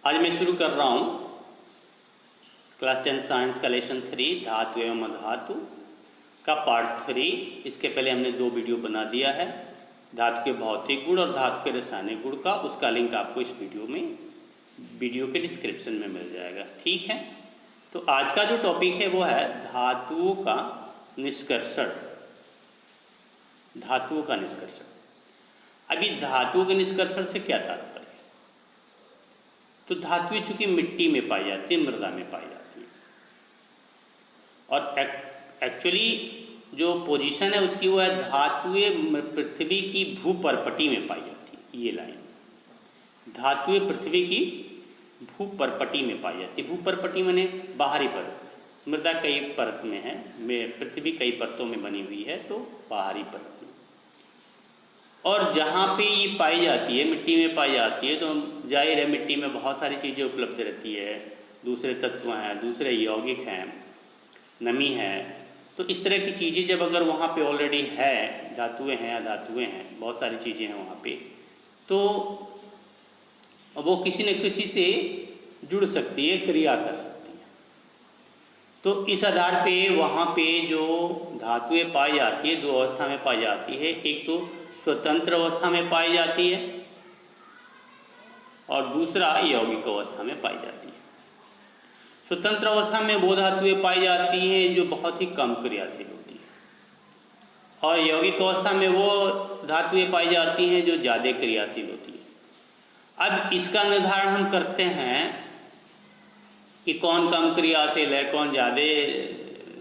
आज मैं शुरू कर रहा हूँ क्लास 10 साइंस का लेसन 3 धातु एवं अधातु का पार्ट 3। इसके पहले हमने 2 वीडियो बना दिया है, धातु के भौतिक गुण और धातु के रासायनिक गुण का। उसका लिंक आपको इस वीडियो के डिस्क्रिप्शन में मिल जाएगा। ठीक है, तो आज का जो टॉपिक है वो है धातुओं का निष्कर्षण। धातुओं का निष्कर्षण। अभी धातुओं के निष्कर्षण से क्या तात्पर्य? तो धातुएं चूंकि मिट्टी में पाई जाती है, मृदा में पाई जाती है, और एक्चुअली जो पोजीशन है उसकी वो है धातुएं पृथ्वी की भूपर्पटी में पाई जाती है। ये लाइन, धातुएं पृथ्वी की भूपर्पटी में पाई जाती है। भूपर्पटी माने बाहरी परत। मृदा कई परत में है, पृथ्वी कई परतों में बनी हुई है, तो बाहरी परत में। और जहाँ पे ये पाई जाती है, मिट्टी में पाई जाती है, तो जाहिर है मिट्टी में बहुत सारी चीज़ें उपलब्ध रहती है। दूसरे तत्व हैं, दूसरे यौगिक हैं, नमी है। तो इस तरह की चीज़ें जब अगर वहाँ पे ऑलरेडी है, धातुएं हैं, अधातुएं हैं, बहुत सारी चीज़ें हैं वहाँ पे, तो वो किसी न किसी से जुड़ सकती है, क्रिया कर सकती है। तो इस आधार पे वहाँ पे जो धातुएं पाई जाती है, 2 अवस्था में पाई जाती है। एक तो स्वतंत्र अवस्था में पाई जाती है और दूसरा यौगिक अवस्था में पाई जाती है। स्वतंत्र अवस्था में वो धातुएं पाई जाती हैं जो बहुत ही कम क्रियाशील होती है, और यौगिक अवस्था में वो धातुएं पाई जाती हैं जो ज़्यादा क्रियाशील होती है। अब इसका निर्धारण हम करते हैं कि कौन कम क्रियाशील है, कौन ज़्यादा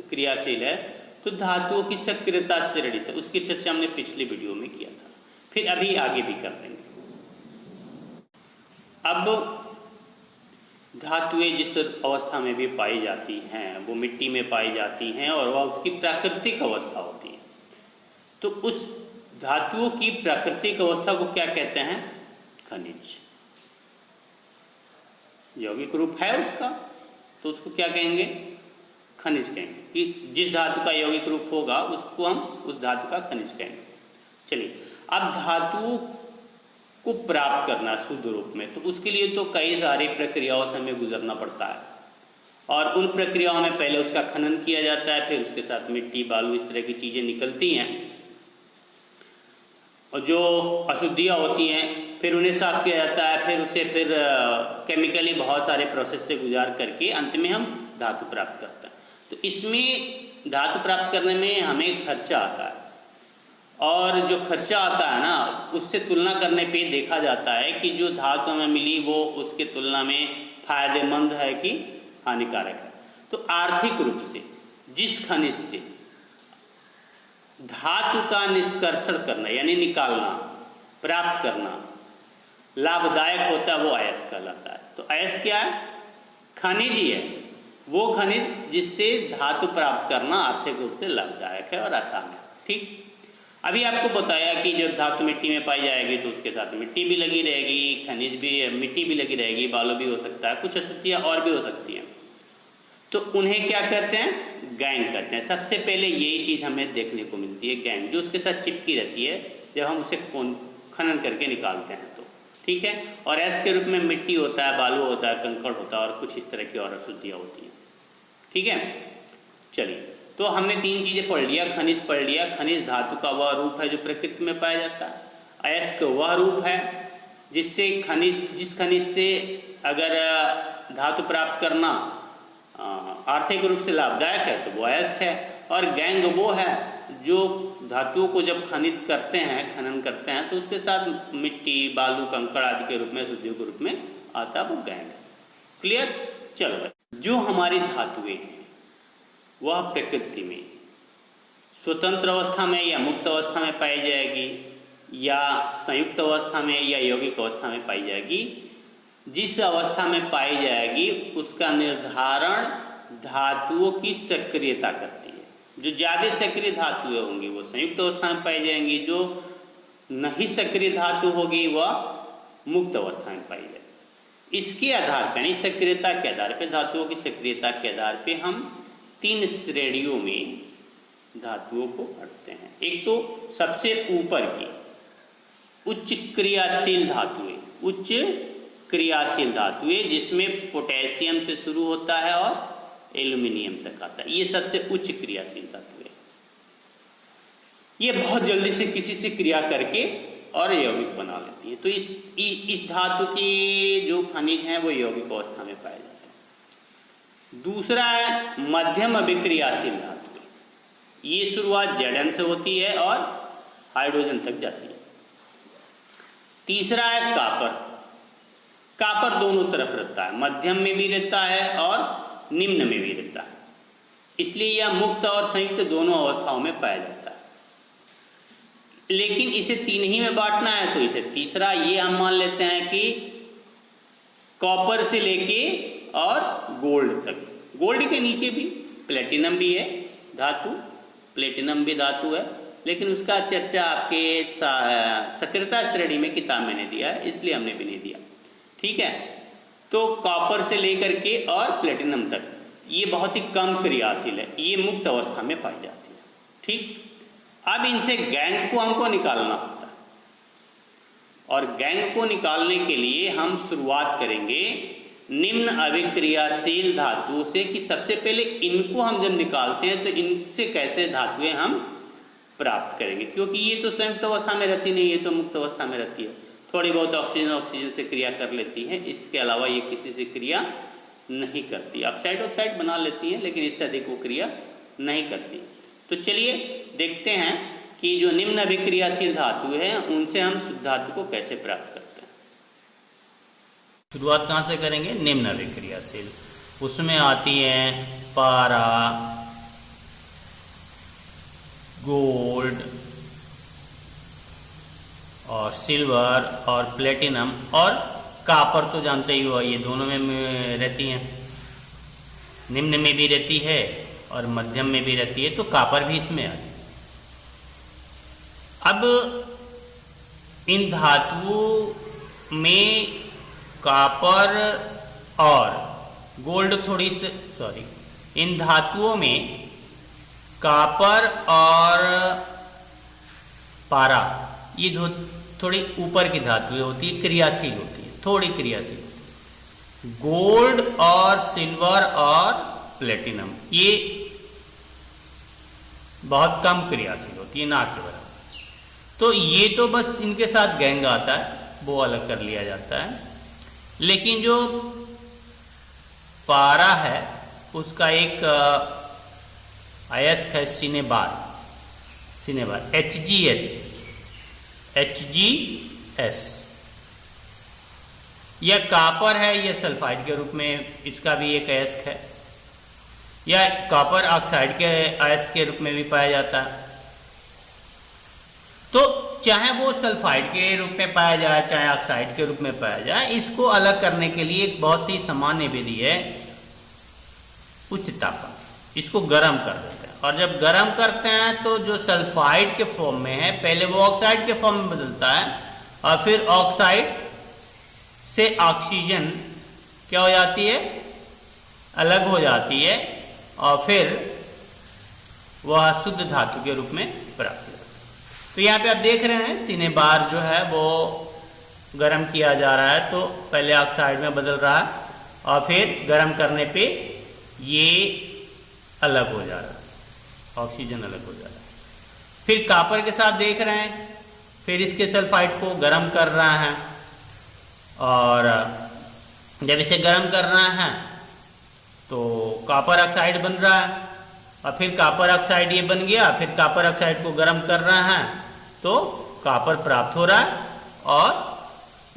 क्रियाशील है। तो धातुओं की सक्रियता श्रेणी से, उसकी चर्चा हमने पिछले वीडियो में किया था, फिर अभी आगे भी कर देंगे। अब धातुएं जिस अवस्था में भी पाई जाती हैं वो मिट्टी में पाई जाती हैं, और वह उसकी प्राकृतिक अवस्था होती है। तो उस धातुओं की प्राकृतिक अवस्था को क्या कहते हैं? खनिज। यौगिक रूप है उसका, तो उसको क्या कहेंगे? खनिज कहेंगे। कि जिस धातु का यौगिक रूप होगा उसको हम उस धातु का खनिज कहेंगे। चलिए, अब धातु को प्राप्त करना शुद्ध रूप में, तो उसके लिए तो कई सारी प्रक्रियाओं से हमें गुजरना पड़ता है, और उन प्रक्रियाओं में पहले उसका खनन किया जाता है, फिर उसके साथ मिट्टी, बालू, इस तरह की चीज़ें निकलती हैं, और जो अशुद्धियाँ होती हैं फिर उन्हें साफ किया जाता है, फिर उसे केमिकली बहुत सारे प्रोसेस से गुजार करके अंत में हम धातु प्राप्त करते हैं। तो इसमें धातु प्राप्त करने में हमें खर्चा आता है, और जो खर्चा आता है ना, उससे तुलना करने पे देखा जाता है कि जो धातु हमें मिली वो उसके तुलना में फायदेमंद है कि हानिकारक है। तो आर्थिक रूप से जिस खनिज से धातु का निष्कर्षण करना यानी निकालना, प्राप्त करना लाभदायक होता है, वो अयस्क कहलाता है। तो अयस्क क्या है? खनिज ही है, वो खनिज जिससे धातु प्राप्त करना आर्थिक रूप से लाभदायक है और आसान है। ठीक, अभी आपको बताया कि जब धातु मिट्टी में पाई जाएगी तो उसके साथ मिट्टी भी लगी रहेगी, खनिज भी, मिट्टी भी लगी रहेगी, बालू भी हो सकता है, कुछ अशुद्धियाँ और भी हो सकती हैं। तो उन्हें क्या कहते हैं? गैंग कहते हैं। सबसे पहले यही चीज़ हमें देखने को मिलती है, गैंग, जो उसके साथ चिपकी रहती है जब हम उसे खनन करके निकालते हैं तो। ठीक है, और ऐसे के रूप में मिट्टी होता है, बालू होता है, कंकड़ होता है, और कुछ इस तरह की और अशुद्धियाँ होती हैं। ठीक है, चलिए, तो हमने 3 चीज़ें पढ़ लिया। खनिज पढ़ लिया। खनिज धातु का वह रूप है जो प्रकृति में पाया जाता है। अयस्क वह रूप है जिस खनिज से अगर धातु प्राप्त करना आर्थिक रूप से लाभदायक है तो वो अयस्क है। और गैंग वो है जो धातुओं को जब खनिज करते हैं, खनन करते हैं, तो उसके साथ मिट्टी, बालू, कंकड़ आदि के रूप में, अशुद्धियों के रूप में आता है, वो गैंग है। क्लियर? चलो, जो हमारी धातुएं हैं वह प्रकृति में स्वतंत्र अवस्था में या मुक्त अवस्था में पाई जाएगी, या संयुक्त अवस्था में या यौगिक अवस्था में पाई जाएगी। जिस अवस्था में पाई जाएगी उसका निर्धारण धातुओं की सक्रियता करती है। जो ज़्यादा सक्रिय धातुएं होंगी वो संयुक्त अवस्था में पाई जाएंगी, जो नहीं सक्रिय धातु होगी वह मुक्त अवस्था में पाई जाएगी। इसके आधार पर, यानी सक्रियता के आधार पर, धातुओं की सक्रियता के आधार पर हम 3 श्रेणियों में धातुओं को बांटते हैं। एक तो सबसे ऊपर की उच्च क्रियाशील धातुएं, उच्च क्रियाशील धातु है जिसमें पोटेशियम से शुरू होता है और एल्यूमिनियम तक आता है। ये सबसे उच्च क्रियाशील धातु है। ये बहुत जल्दी से किसी से क्रिया करके और यौगिक बना लेती है। तो इस धातु की जो खनिज हैं वो यौगिक अवस्था में पाए जाते हैं। दूसरा है मध्यम अभिक्रियाशील धातु। ये शुरुआत Zn से होती है और हाइड्रोजन तक जाती है। तीसरा है कापर। कापर दोनों तरफ रहता है, मध्यम में भी रहता है और निम्न में भी रहता है, इसलिए यह मुक्त और संयुक्त दोनों अवस्थाओं में पाया जाता है। लेकिन इसे तीन ही में बांटना है तो इसे तीसरा ये हम मान लेते हैं कि कॉपर से लेके और गोल्ड तक। गोल्ड के नीचे भी प्लेटिनम भी है धातु, प्लेटिनम भी धातु है, लेकिन उसका चर्चा आपके सक्रियता श्रेणी में किताब में नहीं दिया है, इसलिए हमने भी नहीं दिया। ठीक है, तो कॉपर से लेकर के और प्लेटिनम तक ये बहुत ही कम क्रियाशील है, ये मुक्त अवस्था में पाई जाती है। ठीक, अब इनसे गैंग को हमको निकालना होता है और गैंग को निकालने के लिए हम शुरुआत करेंगे निम्न अभिक्रियाशील धातुओं से कि सबसे पहले इनको हम जब निकालते हैं तो इनसे कैसे धातुएं हम प्राप्त करेंगे, क्योंकि ये तो संयुक्त अवस्था में रहती नहीं, ये तो मुक्त अवस्था में रहती है। थोड़ी बहुत ऑक्सीजन से क्रिया कर लेती है, इसके अलावा ये किसी से क्रिया नहीं करती। ऑक्साइड बना लेती है, लेकिन इससे अधिक वो क्रिया नहीं करती। तो चलिए देखते हैं कि जो निम्न अभिक्रियाशील धातु है उनसे हम शुद्ध धातु को कैसे प्राप्त करते हैं। शुरुआत कहाँ से करेंगे? निम्न अभिक्रियाशील। उसमें आती है पारा, गोल्ड और सिल्वर और प्लेटिनम और कापर तो जानते ही हो, ये दोनों में रहती हैं, निम्न में भी रहती है और मध्यम में भी रहती है, तो कापर भी इसमें आ जाए। अब इन धातुओं में कापर और गोल्ड इन धातुओं में कापर और पारा ये थोड़ी ऊपर की धातुएं होती है, क्रियाशील होती है, थोड़ी क्रियाशील। गोल्ड और सिल्वर और प्लेटिनम ये बहुत कम क्रियाशील होती है, ना के बराबर। तो ये तो बस इनके साथ गैंग आता है, वो अलग कर लिया जाता है। लेकिन जो पारा है उसका एक अयस्क है सिनेबार, HgS। यह कापर है, यह सल्फाइड के रूप में इसका भी एक अयस्क है, या कॉपर ऑक्साइड के अयस्क के रूप में भी पाया जाता है। तो चाहे वो सल्फाइड के रूप में पाया जाए चाहे ऑक्साइड के रूप में पाया जाए, इसको अलग करने के लिए एक बहुत सी सामान्य विधि है, उच्च तापमान। इसको गर्म कर देते हैं और जब गर्म करते हैं तो जो सल्फाइड के फॉर्म में है पहले वो ऑक्साइड के फॉर्म में बदलता है और फिर ऑक्साइड से ऑक्सीजन क्या हो जाती है, अलग हो जाती है और फिर वह शुद्ध धातु के रूप में प्राप्त होता है। तो यहाँ पे आप देख रहे हैं सिनेबार जो है वो गर्म किया जा रहा है, तो पहले ऑक्साइड में बदल रहा है और फिर गर्म करने पे ये अलग हो जा रहा है, ऑक्सीजन अलग हो जा रहा है। फिर कॉपर के साथ देख रहे हैं, फिर इसके सल्फाइड को गर्म कर रहा है और जब इसे गर्म कर रहा है तो कॉपर ऑक्साइड बन रहा है और फिर कॉपर ऑक्साइड ये बन गया, फिर कॉपर ऑक्साइड को गर्म कर रहा है तो कॉपर प्राप्त हो रहा है और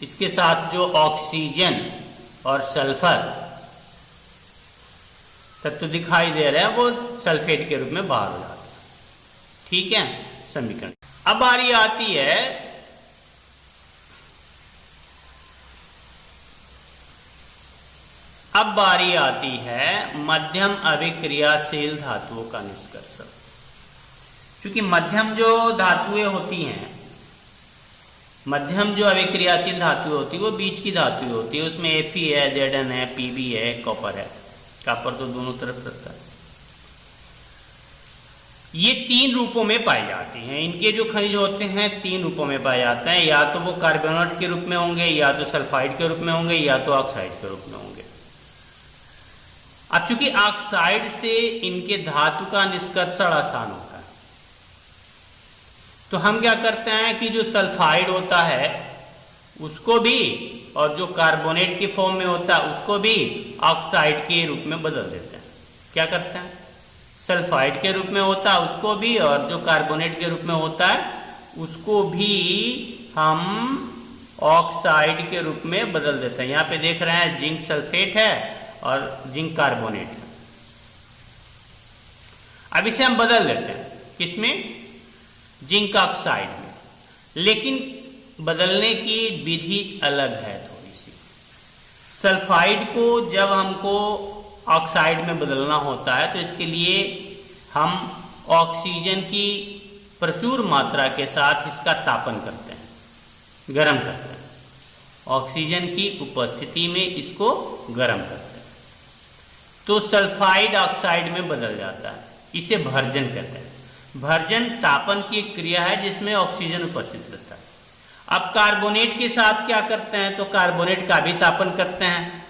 इसके साथ जो ऑक्सीजन और सल्फर तत्व दिखाई दे रहे हैं वो सल्फेट के रूप में बाहर हो जाता है। ठीक है, समीकरण। अब बारी आती है मध्यम अभिक्रियाशील धातुओं का निष्कर्ष। क्योंकि मध्यम जो धातुएं होती हैं, मध्यम जो अभिक्रियाशील धातुएं होती है वो बीच की धातुएं होती है, उसमें Fe है, Zn है, Pb है, कॉपर है। कॉपर तो दोनों तरफ रहता है। ये 3 रूपों में पाई जाती हैं। इनके जो खनिज होते हैं 3 रूपों में पाए जाते हैं, या तो वो कार्बोनेट के रूप में होंगे, या तो सल्फाइड के रूप में होंगे, या तो ऑक्साइड के रूप में होंगे। अब चूंकि ऑक्साइड से इनके धातु का निष्कर्षण आसान होता है, तो हम क्या करते हैं कि जो सल्फाइड होता है उसको भी, और जो कार्बोनेट की फॉर्म में होता है उसको भी ऑक्साइड के रूप में बदल देते हैं। क्या करते हैं, सल्फाइड के रूप में होता है उसको भी, और जो कार्बोनेट के रूप में होता है उसको भी हम ऑक्साइड के रूप में बदल देते हैं। यहां पे देख रहे हैं जिंक सल्फेट है और जिंक कार्बोनेट है। अब इसे हम बदल देते हैं किसमें, जिंक ऑक्साइड में। लेकिन बदलने की विधि अलग है थोड़ी सी। सल्फाइड को जब हमको ऑक्साइड में बदलना होता है तो इसके लिए हम ऑक्सीजन की प्रचुर मात्रा के साथ इसका तापन करते हैं, गर्म करते हैं। ऑक्सीजन की उपस्थिति में इसको गर्म करते हैं तो सल्फाइड ऑक्साइड में बदल जाता है। इसे भर्जन कहते हैं। भर्जन तापन की एक क्रिया है जिसमें ऑक्सीजन उपस्थित रहता है। अब कार्बोनेट के साथ क्या करते हैं, तो कार्बोनेट का भी तापन करते हैं,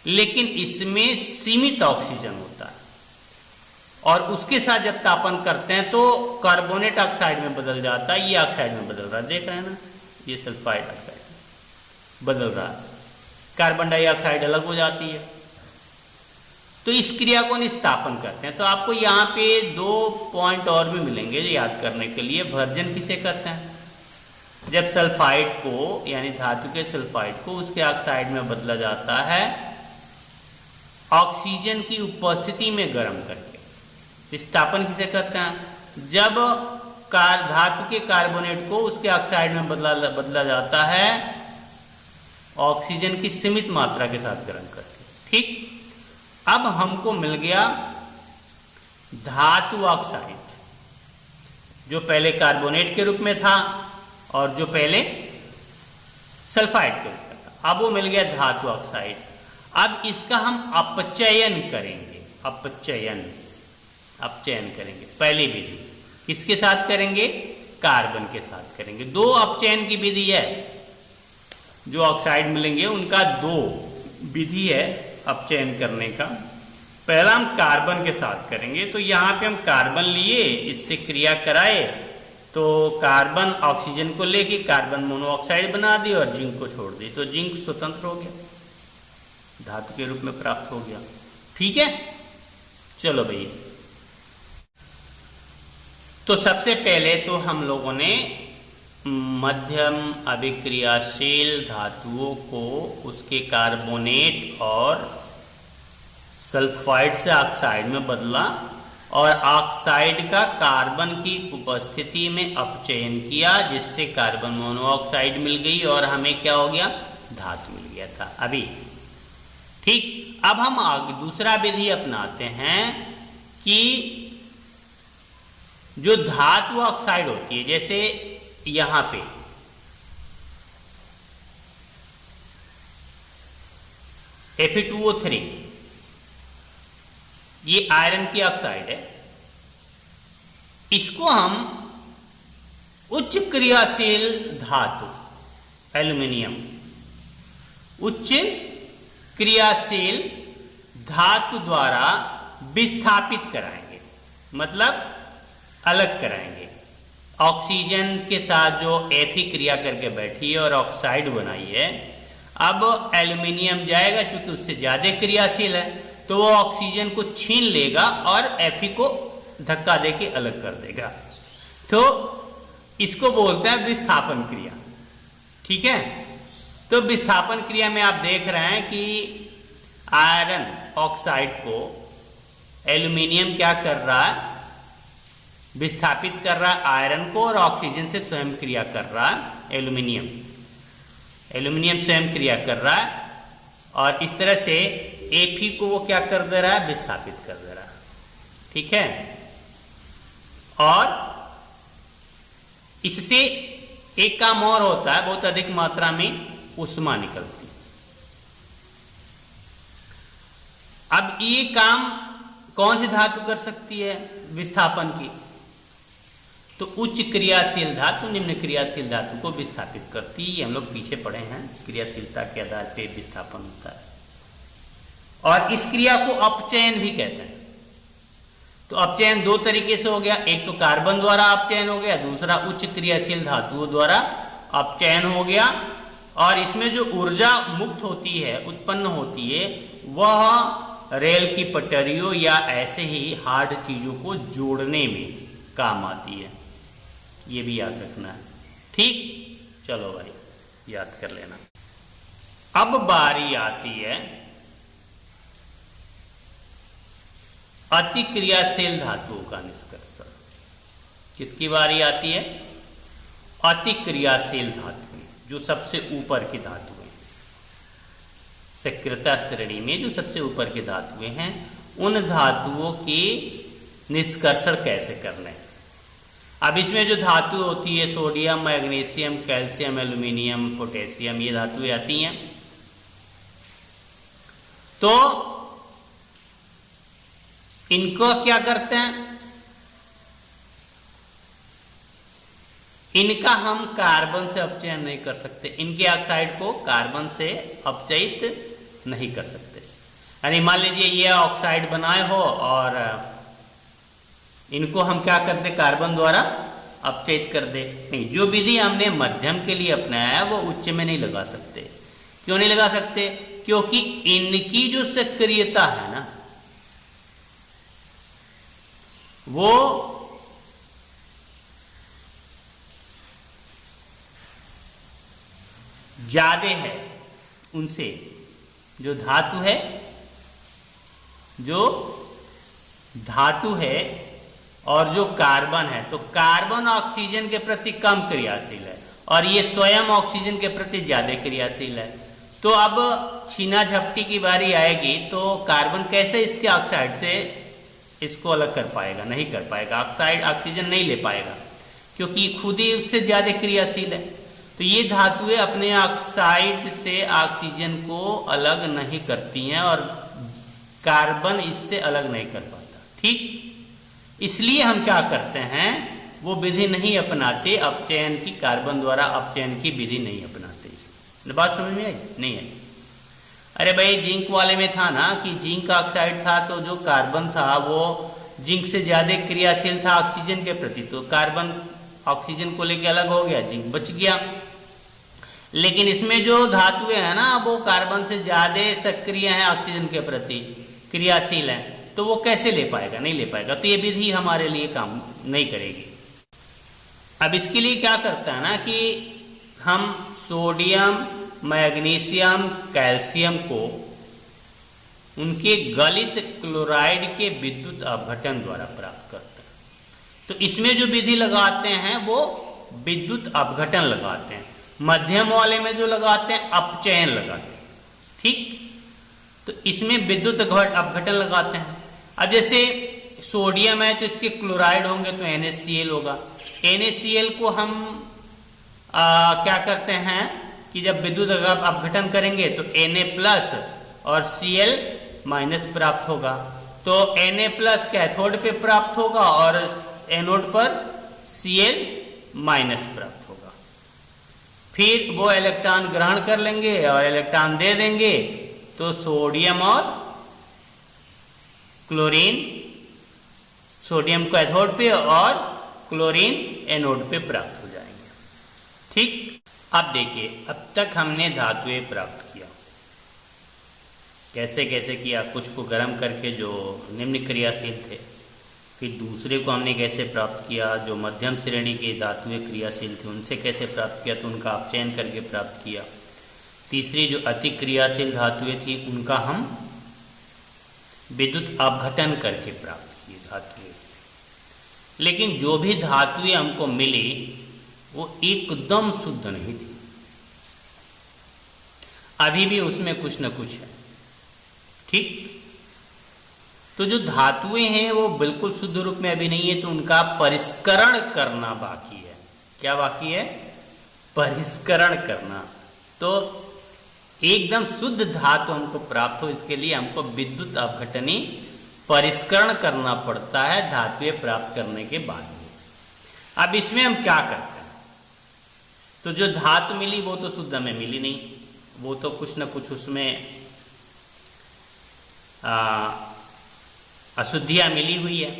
लेकिन इसमें सीमित ऑक्सीजन होता है, और उसके साथ जब तापन करते हैं तो कार्बोनेट ऑक्साइड में बदल जाता है। ये ऑक्साइड में बदल रहा है, देख रहे हैं ना, ये सल्फाइड ऑक्साइड बदल रहा है, कार्बन डाइऑक्साइड अलग हो जाती है। तो इस क्रिया को निस्तापन करते हैं। तो आपको यहाँ पे 2 पॉइंट और भी मिलेंगे याद करने के लिए। भर्जन किसे कहते हैं, जब सल्फाइड को, यानी धातु के सल्फाइड को उसके ऑक्साइड में बदला जाता है ऑक्सीजन की उपस्थिति में गर्म करके। विस्थापन किसे कहते हैं, जब धातु के कार्बोनेट को उसके ऑक्साइड में बदला जाता है ऑक्सीजन की सीमित मात्रा के साथ गर्म करके। ठीक, अब हमको मिल गया धातु ऑक्साइड, जो पहले कार्बोनेट के रूप में था और जो पहले सल्फाइड के रूप में था। अब वो मिल गया धातु ऑक्साइड। अब इसका हम अपचयन करेंगे, अपचयन करेंगे। पहली विधि किसके साथ करेंगे, कार्बन के साथ करेंगे। 2 अपचयन की विधि है, जो ऑक्साइड मिलेंगे उनका 2 विधि है अपचयन करने का। पहला हम कार्बन के साथ करेंगे। तो यहां पे हम कार्बन लिए, इससे क्रिया कराए, तो कार्बन ऑक्सीजन को लेके कार्बन मोनोऑक्साइड बना दी और जिंक को छोड़ दी, तो जिंक स्वतंत्र हो गया, धातु के रूप में प्राप्त हो गया। ठीक है, चलो भैया। तो सबसे पहले तो हम लोगों ने मध्यम अभिक्रियाशील धातुओं को उसके कार्बोनेट और सल्फाइड से ऑक्साइड में बदला, और ऑक्साइड का कार्बन की उपस्थिति में अपचयन किया, जिससे कार्बन मोनोऑक्साइड मिल गई और हमें क्या हो गया, धातु मिल गया था अभी। ठीक, अब हम आगे दूसरा विधि अपनाते हैं कि जो धातु ऑक्साइड होती है, जैसे यहां पे Fe2O3, ये आयरन की ऑक्साइड है। इसको हम उच्च क्रियाशील धातु एल्युमिनियम, उच्च क्रियाशील धातु द्वारा विस्थापित कराएंगे, मतलब अलग कराएंगे। ऑक्सीजन के साथ जो Fe क्रिया करके बैठी है और ऑक्साइड बनाई है, अब एल्युमिनियम जाएगा, क्योंकि उससे ज्यादा क्रियाशील है, तो वो ऑक्सीजन को छीन लेगा और Fe को धक्का देके अलग कर देगा। तो इसको बोलते हैं विस्थापन क्रिया। ठीक है, तो विस्थापन क्रिया में आप देख रहे हैं कि आयरन ऑक्साइड को एल्युमिनियम क्या कर रहा है, विस्थापित कर रहा है आयरन को, और ऑक्सीजन से स्वयं क्रिया कर रहा है एल्युमिनियम स्वयं क्रिया कर रहा है, और इस तरह से Fe को वो क्या कर दे रहा है, विस्थापित कर दे रहा है। ठीक है, और इससे एक काम और होता है, बहुत अधिक मात्रा में उष्मा निकलती। अब ये काम कौन सी धातु कर सकती है विस्थापन की? तो उच्च क्रियाशील धातु निम्न क्रियाशील धातु को विस्थापित करती है। ये हम लोग पीछे पढ़े हैं, क्रियाशीलता के आधार पर विस्थापन होता है। और इस क्रिया को अपचयन भी कहते हैं। तो अपचयन दो तरीके से हो गया, एक तो कार्बन द्वारा अपचयन हो गया, दूसरा उच्च क्रियाशील धातुओं द्वारा अपचयन हो गया। और इसमें जो ऊर्जा मुक्त होती है, उत्पन्न होती है, वह रेल की पटरियों या ऐसे ही हार्ड चीजों को जोड़ने में काम आती है। ये भी याद रखना है, ठीक। चलो भाई याद कर लेना। अब बारी आती है अति क्रियाशील धातुओं का निष्कर्षण। किसकी बारी आती है? अति क्रियाशील धातुएं, जो सबसे ऊपर की धातुएं, सक्रियता श्रेणी में जो सबसे ऊपर की धातुएं हैं, उन धातुओं के निष्कर्षण कैसे करने। अब इसमें जो धातु होती है sodium, magnesium, calcium, aluminium, potassium, ये धातुएं आती हैं। तो इनको क्या करते हैं? इनका हम कार्बन से अपचयन नहीं कर सकते, इनके ऑक्साइड को कार्बन से अपचयित नहीं कर सकते। यानी मान लीजिए ये ऑक्साइड बनाए हो और इनको हम क्या कर दे? कार्बन द्वारा अपचयित कर दे। नहीं, जो विधि हमने मध्यम के लिए अपनाया है वो उच्च में नहीं लगा सकते। क्यों नहीं लगा सकते? क्योंकि इनकी जो सक्रियता है ना, वो ज्यादा है उनसे। जो धातु है, जो धातु है और जो कार्बन है, तो कार्बन ऑक्सीजन के प्रति कम क्रियाशील है और ये स्वयं ऑक्सीजन के प्रति ज्यादा क्रियाशील है। तो अब छीना झपटी की बारी आएगी तो कार्बन कैसे इसके ऑक्साइड से इसको अलग कर पाएगा? नहीं कर पाएगा। ऑक्साइड ऑक्सीजन नहीं ले पाएगा क्योंकि खुद ही उससे ज्यादा क्रियाशील है। तो ये धातुएं अपने ऑक्साइड से ऑक्सीजन को अलग नहीं करती हैं और कार्बन इससे अलग नहीं कर पाता, ठीक। इसलिए हम क्या करते हैं? वो विधि नहीं अपनाते, अपचयन की, कार्बन द्वारा अपचयन की विधि नहीं अपनाते। इसलिए बात समझ में आई? नहीं आई? अरे भाई जिंक वाले में था ना कि जिंक ऑक्साइड था तो जो कार्बन था वो जिंक से ज्यादा क्रियाशील था ऑक्सीजन के प्रति, तो कार्बन ऑक्सीजन को लेकर अलग हो गया, जिंक बच गया। लेकिन इसमें जो धातुएं हैं ना, वो कार्बन से ज्यादा सक्रिय हैं ऑक्सीजन के प्रति, क्रियाशील हैं, तो वो कैसे ले पाएगा? नहीं ले पाएगा। तो ये विधि हमारे लिए काम नहीं करेगी। अब इसके लिए क्या करता है ना कि हम सोडियम, मैग्नीशियम, कैल्शियम को उनके गलित क्लोराइड के विद्युत अपघटन द्वारा प्राप्त करते हैं। तो इसमें जो विधि लगाते हैं वो विद्युत अपघटन लगाते हैं। मध्यम वाले में जो लगाते हैं अपचयन लगाते हैं, ठीक। तो इसमें विद्युत अपघटन लगाते हैं। अब जैसे सोडियम है तो इसके क्लोराइड होंगे तो NaCl होगा। NaCl को हम क्या करते हैं कि जब विद्युत अपघटन करेंगे तो Na+ और Cl- प्राप्त होगा। तो Na+ कैथोड पे प्राप्त होगा और एनोड पर Cl- प्राप्त होगा। फिर वो इलेक्ट्रॉन ग्रहण कर लेंगे और इलेक्ट्रॉन दे देंगे, तो सोडियम और क्लोरीन, सोडियम कैथोड पे और क्लोरीन एनोड पे प्राप्त हो जाएंगे, ठीक। अब देखिए, अब तक हमने धातुएं प्राप्त किया। कैसे कैसे किया? कुछ को गर्म करके जो निम्न क्रियाशील थे, फिर दूसरे को हमने कैसे प्राप्त किया, जो मध्यम श्रेणी की धातुएं क्रियाशील थे उनसे कैसे प्राप्त किया, तो उनका अपचयन करके प्राप्त किया। तीसरी जो अति क्रियाशील धातुएं थी उनका हम विद्युत अपघटन करके प्राप्त किए धातुएं। लेकिन जो भी धातुएं हमको मिली वो एकदम शुद्ध नहीं थी, अभी भी उसमें कुछ न कुछ है, ठीक। तो जो धातुएं हैं वो बिल्कुल शुद्ध रूप में अभी नहीं है, तो उनका परिष्करण करना बाकी है। क्या बाकी है? परिष्करण करना। तो एकदम शुद्ध धातु हमको प्राप्त हो, इसके लिए हमको विद्युत अपघटनी परिष्करण करना पड़ता है धात्विय प्राप्त करने के बाद में। अब इसमें हम क्या करते हैं, तो जो धातु मिली वो तो शुद्ध में मिली नहीं, वो तो कुछ न कुछ उसमें अशुद्धियां मिली हुई है,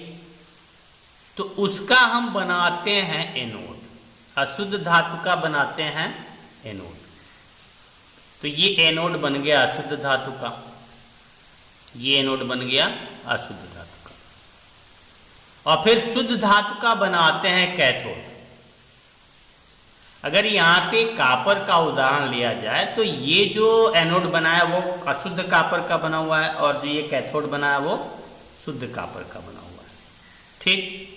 तो उसका हम बनाते हैं एनोड, अशुद्ध धातु का बनाते हैं एनोड। तो ये एनोड बन गया अशुद्ध धातु का, ये एनोड बन गया अशुद्ध धातु का। और फिर शुद्ध धातु का बनाते हैं कैथोड। अगर यहाँ पे कापर का उदाहरण लिया जाए तो ये जो एनोड बना है वो अशुद्ध कापर का बना हुआ है, और जो ये कैथोड बना है वो शुद्ध कापर का बना हुआ है। ठीक,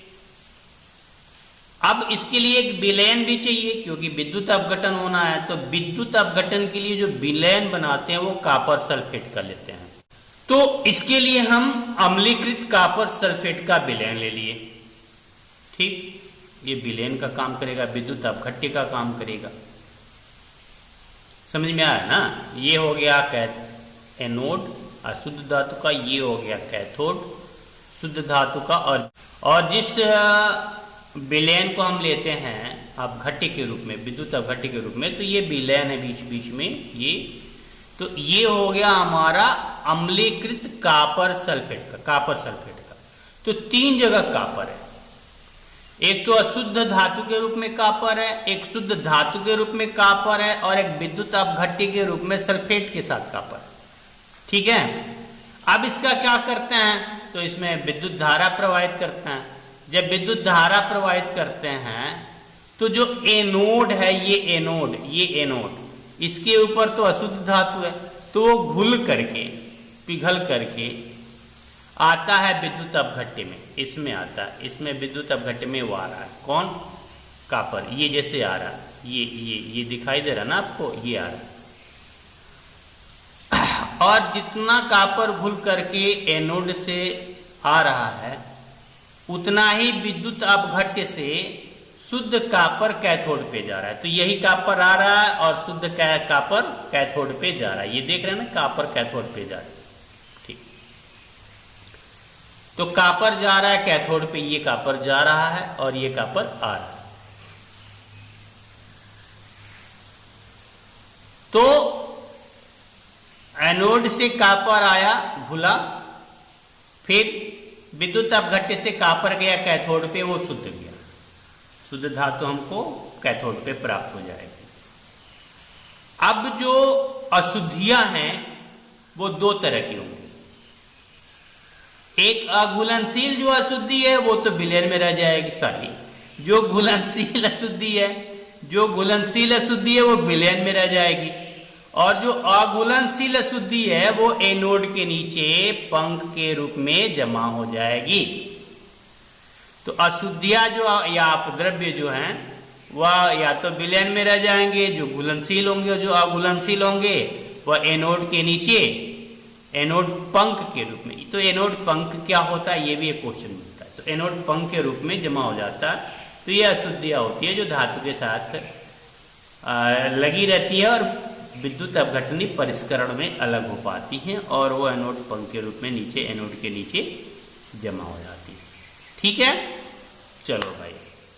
अब इसके लिए एक विलयन भी चाहिए, क्योंकि विद्युत अपघटन होना है। तो विद्युत अपघटन के लिए जो विलयन बनाते हैं वो कापर सल्फेट का लेते हैं। तो इसके लिए हम अम्लीकृत कापर सल्फेट का विलयन ले लिए। ठीक, ये विलयन का काम करेगा, विद्युत अपघट्य का काम करेगा। समझ में आया ना? ये हो गया एनोड अशुद्ध धातु का, ये हो गया कैथोड शुद्ध धातु का। और जिस विलयन को हम लेते हैं अपघट्य के रूप में, विद्युत अपघट्य के रूप में, तो ये विलयन है बीच बीच में ये, तो ये हो गया हमारा अम्लीकृत कापर सल्फेट का, कापर सल्फेट का। तो 3 जगह कापर है, एक तो अशुद्ध धातु के रूप में कापर है, एक शुद्ध धातु के रूप में कापर है, और एक विद्युत अपघट्य के रूप में सल्फेट के साथ कापर। ठीक है, अब इसका क्या करते हैं, तो इसमें विद्युत धारा प्रवाहित करते हैं। जब विद्युत धारा प्रवाहित करते हैं तो जो एनोड है, ये एनोड, इसके ऊपर तो अशुद्ध धातु है, तो वो घुल करके, पिघल करके आता है विद्युत अपघट्य में, इसमें आता है, इसमें विद्युत अपघट्य में वो आ रहा है, कौन? कापर। ये जैसे आ रहा है, ये दिखाई दे रहा ना आपको, ये आ रहा है। और जितना कापर घुल करके एनोड से आ रहा है, उतना ही विद्युत अपघट्य से शुद्ध कापर कैथोड पे जा रहा है। तो यही कापर आ रहा है और शुद्ध कापर कैथोड पे जा रहा है। ये देख रहे हैं ना, कापर कैथोड पे जा रहा है। ठीक, तो कापर जा रहा है कैथोड पे, ये कापर जा रहा है और ये कापर आ रहा है। तो एनोड से कापर आया, घुला, फिर विद्युत अपघट्य से कापर गया कैथोड पे, वो शुद्ध गया, शुद्ध धातु हमको कैथोड पे प्राप्त हो जाएगी। अब जो अशुद्धियां हैं वो 2 तरह की होंगी। एक अघुलनशील जो अशुद्धि है वो तो विलयन में रह जाएगी, सॉरी, जो घुलनशील अशुद्धि है, जो घुलनशील अशुद्धि है वो विलयन में रह जाएगी, और जो अघुलनशील अशुद्धि है वो एनोड के नीचे पंख के रूप में जमा हो जाएगी। तो अशुद्धियां जो या अपद्रव्य जो हैं वह या तो विलयन में रह जाएंगे, जो घुलनशील होंगे, और जो अघुलनशील होंगे वह एनोड के नीचे, एनोड पंख के रूप में। तो एनोड पंख क्या होता है, ये भी एक क्वेश्चन मिलता है। तो एनोड पंख के रूप में जमा हो जाता है। तो ये अशुद्धियां होती है जो धातु के साथ लगी रहती है और विद्युत अपघटनी परिष्करण में अलग हो पाती हैं, और वो एनोड पंख के रूप में नीचे, एनोड के नीचे जमा हो जाती है। ठीक है, चलो भाई,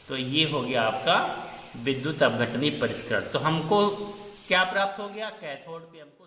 तो ये हो गया आपका विद्युत अपघटनी परिष्करण। तो हमको क्या प्राप्त हो गया, कैथोड पे हमको